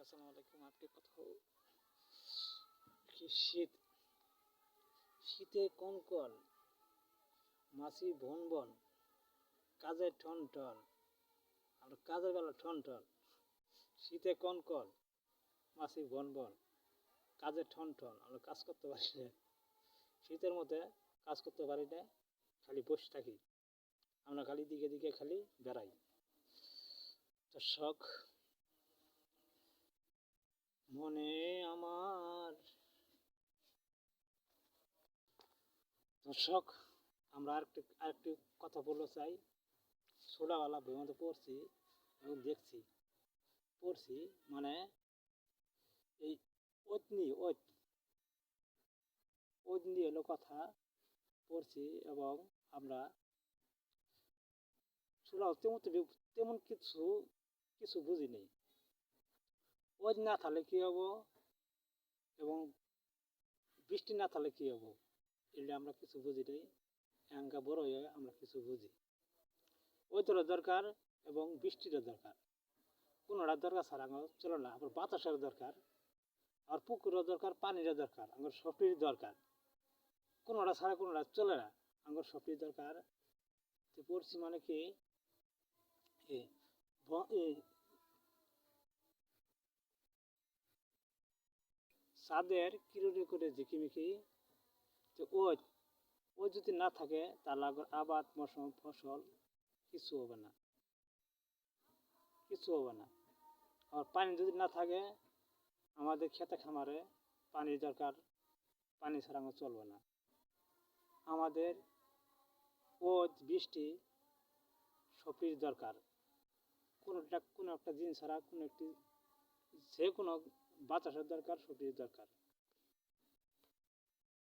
আসসালামু আলাইকুম। আজকে কথা কি শীতে কনকন, মাছি ভন ভন, কাজে ঠন ঠন, আর কাজের বেলা ঠন ঠন। শীতে কনকন, মাছি ভন ভন, কাজে ঠন ঠন, আমরা কাজ করতে পারি না। শীতের মধ্যে কাজ করতে পারি না, খালি বসে থাকি। আমরা খালি দিকে দিকে খালি বেড়াই। শখ মনে আমার দর্শক, আমরা আরেকটি কথা বলতে চাই। ছোটবেলা বইয়ের মধ্যে পড়ছি এবং দেখছি, পড়ছি মানে এই ঐত হলো কথা পড়ছি। এবং আমরা তেমন কিছু কিছু বুঝি নেই। ঐত না থাকলে কী হবো এবং বৃষ্টি না থাকলে কী হবো, এটা আমরা কিছু বুঝি নেই। এখনকার বড় হয়ে আমরা কিছু বুঝি। ঐতেরও দরকার এবং বৃষ্টিরও দরকার। কোনোটার দরকার ছাড়া আমার চলে না। আবার বাতাসের দরকার, আর পুকুরের দরকার, পানিরও দরকার, আমার সবটির দরকার। কোনোটা ছাড়া কোনোটা চলে না, আমার সবটির দরকার। তো পড়ছি মানে কি, চাঁদের কিরণে করে ঝিকিমিকি, যে ওই যদি না থাকে তাহলে আবাদ মৌসুম ফসল কিছু হবে না, কিছু হবে না। আর পানি যদি না থাকে, আমাদের খেতে খামারে পানির দরকার, পানি ছাড়া আমার চলবে না। আমাদের বৃষ্টি সবটির দরকার। কোনো একটা জিনিস ছাড়া যে কোনো বাতাসের দরকার, সবটির দরকার।